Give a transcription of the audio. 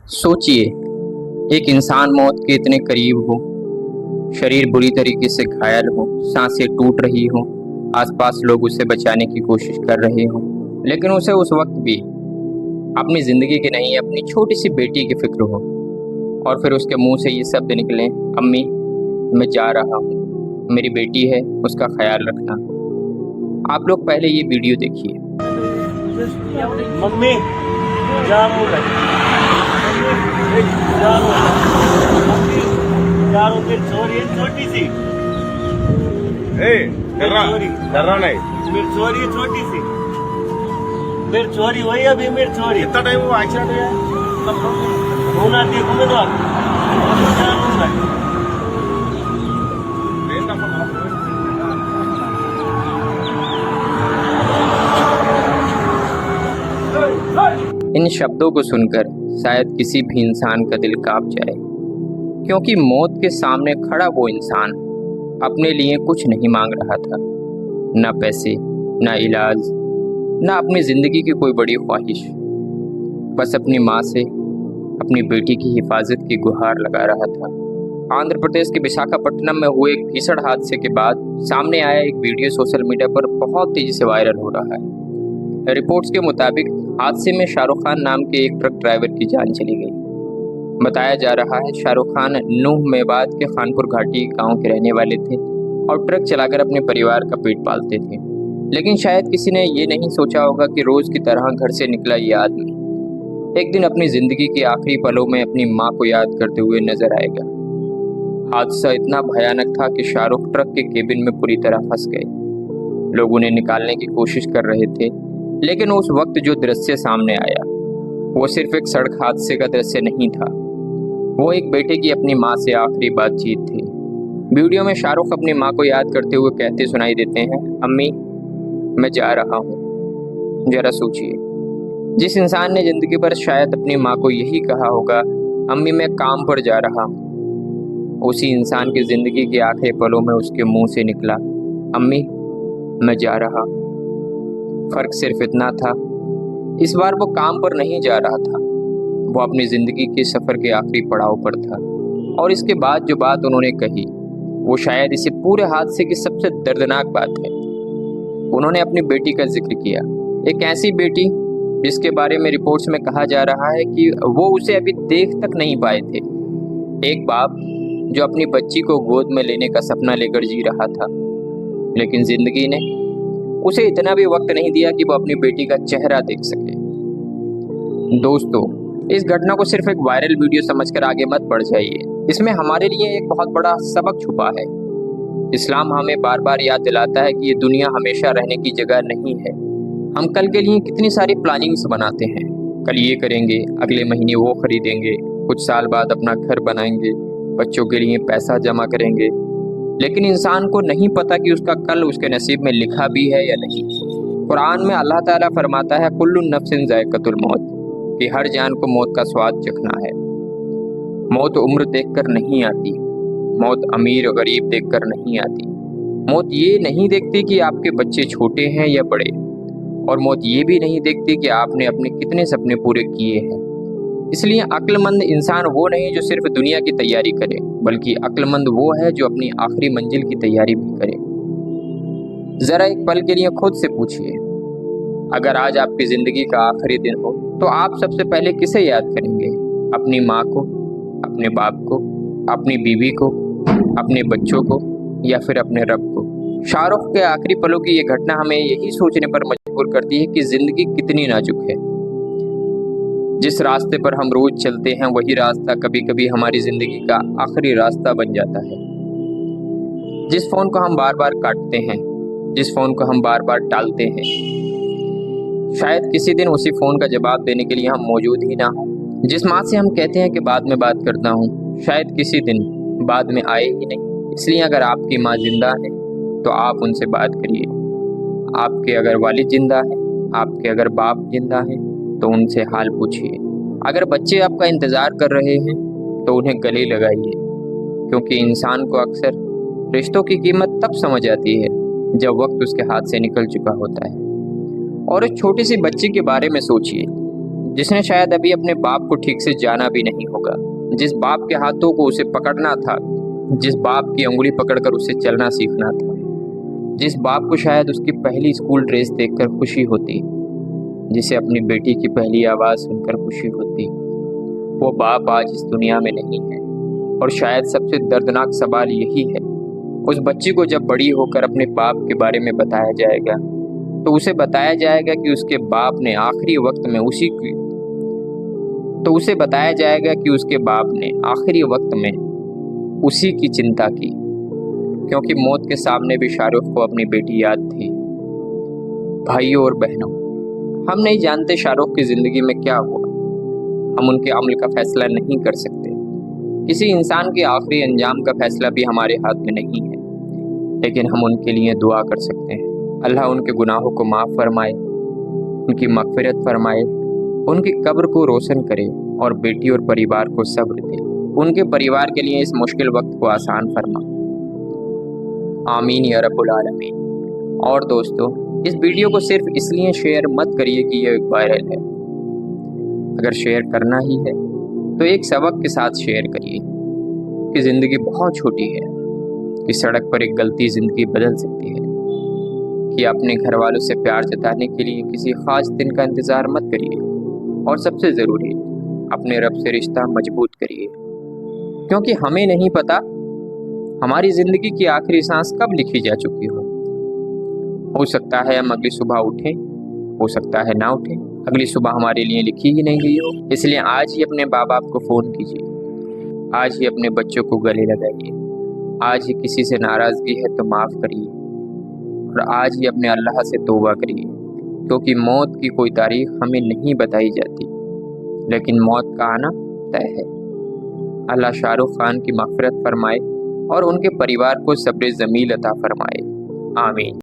सोचिए, एक इंसान मौत के इतने करीब हो, शरीर बुरी तरीके से घायल हो, सांसें टूट रही हो, आसपास लोग उसे बचाने की कोशिश कर रहे हो, लेकिन उसे उस वक्त भी अपनी जिंदगी की नहीं, अपनी छोटी सी बेटी की फिक्र हो। और फिर उसके मुंह से ये शब्द निकले, अम्मी मैं जा रहा हूँ, मेरी बेटी है, उसका ख्याल रखना। आप लोग पहले ये वीडियो देखिए। मम्मी जा रहा हूँ, छोरी छोटी सी डर रहा नहीं। मेरी छोरी छोटी सी, मेरी छोरी वही अभी मेरी छोरी कितना टाइम हुआ एक्सीडेंट हुआ है? होना देखो मैं तो ट्रेन का फोन इन शब्दों को सुनकर शायद किसी भी इंसान का दिल कांप जाए, क्योंकि मौत के सामने खड़ा वो इंसान अपने लिए कुछ नहीं मांग रहा था। ना पैसे, ना इलाज, ना अपनी जिंदगी की कोई बड़ी ख्वाहिश। बस अपनी माँ से अपनी बेटी की हिफाजत की गुहार लगा रहा था। आंध्र प्रदेश के विशाखापट्टनम में हुए एक भीषण हादसे के बाद सामने आया एक वीडियो सोशल मीडिया पर बहुत तेजी से वायरल हो रहा है। रिपोर्ट्स के मुताबिक हादसे में शाहरुख खान नाम के एक ट्रक ड्राइवर की जान चली गई। बताया जा रहा है शाहरुख खान नूह मेवात के खानपुर घाटी गांव के रहने वाले थे और ट्रक चलाकर अपने परिवार का पेट पालते थे। लेकिन शायद किसी ने ये नहीं सोचा होगा कि रोज की तरह घर से निकला ये आदमी एक दिन अपनी जिंदगी के आखिरी पलों में अपनी माँ को याद करते हुए नजर आएगा। हादसा इतना भयानक था कि शाहरुख ट्रक के केबिन में पूरी तरह फंस गए। लोग उन्हें निकालने की कोशिश कर रहे थे, लेकिन उस वक्त जो दृश्य सामने आया वो सिर्फ एक सड़क हादसे का दृश्य नहीं था, वो एक बेटे की अपनी माँ से आखिरी बातचीत थी। वीडियो में शाहरुख अपनी माँ को याद करते हुए कहते सुनाई देते हैं, अम्मी मैं जा रहा हूँ। जरा सोचिए, जिस इंसान ने जिंदगी भर शायद अपनी माँ को यही कहा होगा, अम्मी मैं काम पर जा रहा हूँ, उसी इंसान की जिंदगी के आखिरी पलों में उसके मुंह से निकला, अम्मी मैं जा रहा हूँ। फर्क सिर्फ इतना था, इस बार वो काम पर नहीं जा रहा था, वो अपनी जिंदगी के सफर के आखिरी पड़ाव पर था। और इसके बाद जो बात उन्होंने कही वो शायद इसी पूरे हादसे की सबसे दर्दनाक बात है। उन्होंने अपनी बेटी का जिक्र किया, एक ऐसी बेटी जिसके बारे में रिपोर्ट्स में कहा जा रहा है कि वो उसे अभी देख तक नहीं पाए थे। एक बाप जो अपनी बच्ची को गोद में लेने का सपना लेकर जी रहा था, लेकिन जिंदगी ने उसे इतना भी वक्त नहीं दिया कि वो अपनी बेटी का चेहरा देख सके। दोस्तों, इस घटना को सिर्फ एक वायरल वीडियो समझकर आगे मत बढ़ जाइए, इसमें हमारे लिए एक बहुत बड़ा सबक छुपा है। इस्लाम हमें बार बार याद दिलाता है कि ये दुनिया हमेशा रहने की जगह नहीं है। हम कल के लिए कितनी सारी प्लानिंग्स बनाते हैं, कल ये करेंगे, अगले महीने वो खरीदेंगे, कुछ साल बाद अपना घर बनाएंगे, बच्चों के लिए पैसा जमा करेंगे, लेकिन इंसान को नहीं पता कि उसका कल उसके नसीब में लिखा भी है या नहीं। कुरान में अल्लाह ताला फरमाता है, कुल्लु नफ्सिन ज़ायक़तुल मौत, कि हर जान को मौत का स्वाद चखना है। मौत उम्र देखकर नहीं आती, मौत अमीर और गरीब देखकर नहीं आती। मौत ये नहीं देखती कि आपके बच्चे छोटे हैं या बड़े, और मौत ये भी नहीं देखती कि आपने अपने कितने सपने पूरे किए हैं। इसलिए अक्लमंद इंसान वो नहीं जो सिर्फ दुनिया की तैयारी करे, बल्कि अक्लमंद वो है जो अपनी आखिरी मंजिल की तैयारी भी करे। जरा एक पल के लिए खुद से पूछिए, अगर आज आपकी जिंदगी का आखिरी दिन हो तो आप सबसे पहले किसे याद करेंगे? अपनी माँ को, अपने बाप को, अपनी बीवी को, अपने बच्चों को, या फिर अपने रब को? शाहरुख के आखिरी पलों की ये घटना हमें यही सोचने पर मजबूर करती है कि जिंदगी कितनी नाजुक है। जिस रास्ते पर हम रोज चलते हैं वही रास्ता कभी कभी हमारी जिंदगी का आखिरी रास्ता बन जाता है। जिस फोन को हम बार बार काटते हैं, जिस फोन को हम बार बार टालते हैं, शायद किसी दिन उसी फोन का जवाब देने के लिए हम मौजूद ही ना हो। जिस माँ से हम कहते हैं कि बाद में बात करता हूँ, शायद किसी दिन बाद में आए ही नहीं। इसलिए अगर आपकी माँ जिंदा है तो आप उनसे बात करिए। आपके अगर वालिद जिंदा है, आपके अगर बाप जिंदा है तो उनसे हाल पूछिए। अगर बच्चे आपका इंतज़ार कर रहे हैं तो उन्हें गले लगाइए, क्योंकि इंसान को अक्सर रिश्तों की कीमत तब समझ आती है जब वक्त उसके हाथ से निकल चुका होता है। और एक छोटी सी बच्ची के बारे में सोचिए जिसने शायद अभी अपने बाप को ठीक से जाना भी नहीं होगा, जिस बाप के हाथों को उसे पकड़ना था, जिस बाप की अंगुली पकड़कर उसे चलना सीखना था, जिस बाप को शायद उसकी पहली स्कूल ड्रेस देखकर खुशी होती, जिसे अपनी बेटी की पहली आवाज़ सुनकर खुशी होती, वो बाप आज इस दुनिया में नहीं है। और शायद सबसे दर्दनाक सवाल यही है, उस बच्ची को जब बड़ी होकर अपने बाप के बारे में बताया जाएगा तो उसे बताया जाएगा कि उसके बाप ने आखिरी वक्त में उसी की चिंता की, क्योंकि मौत के सामने भी शाहरुख को अपनी बेटी याद थी। भाइयों और बहनों, हम नहीं जानते शाहरुख की ज़िंदगी में क्या हुआ, हम उनके अमल का फैसला नहीं कर सकते। किसी इंसान के आखिरी अंजाम का फैसला भी हमारे हाथ में नहीं है, लेकिन हम उनके लिए दुआ कर सकते हैं। अल्लाह उनके गुनाहों को माफ़ फरमाए, उनकी मग़फ़िरत फरमाए, उनकी कब्र को रोशन करे और बेटी और परिवार को सब्र दे, उनके परिवार के लिए इस मुश्किल वक्त को आसान फरमा। आमीन या रब्बुल आलमीन। और दोस्तों, इस वीडियो को सिर्फ इसलिए शेयर मत करिए कि यह वायरल है। अगर शेयर करना ही है तो एक सबक के साथ शेयर करिए कि ज़िंदगी बहुत छोटी है, कि सड़क पर एक गलती ज़िंदगी बदल सकती है, कि अपने घर वालों से प्यार जताने के लिए किसी ख़ास दिन का इंतज़ार मत करिए, और सबसे ज़रूरी अपने रब से रिश्ता मजबूत करिए, क्योंकि हमें नहीं पता हमारी ज़िंदगी की आखिरी सांस कब लिखी जा चुकी हो सकता है हम अगली सुबह उठें, हो सकता है ना उठें, अगली सुबह हमारे लिए लिखी ही नहीं गई हो। इसलिए आज ही अपने माँ बाप को फ़ोन कीजिए, आज ही अपने बच्चों को गले लगाइए, आज ही किसी से नाराज़गी है तो माफ़ करिए, और आज ही अपने अल्लाह से तौबा करिए, क्योंकि मौत की कोई तारीख हमें नहीं बताई जाती, लेकिन मौत का आना तय है। अल्लाह शाहरुख खान की मग़फ़िरत फरमाए और उनके परिवार को सब्र जमील अता फरमाए। आमीन।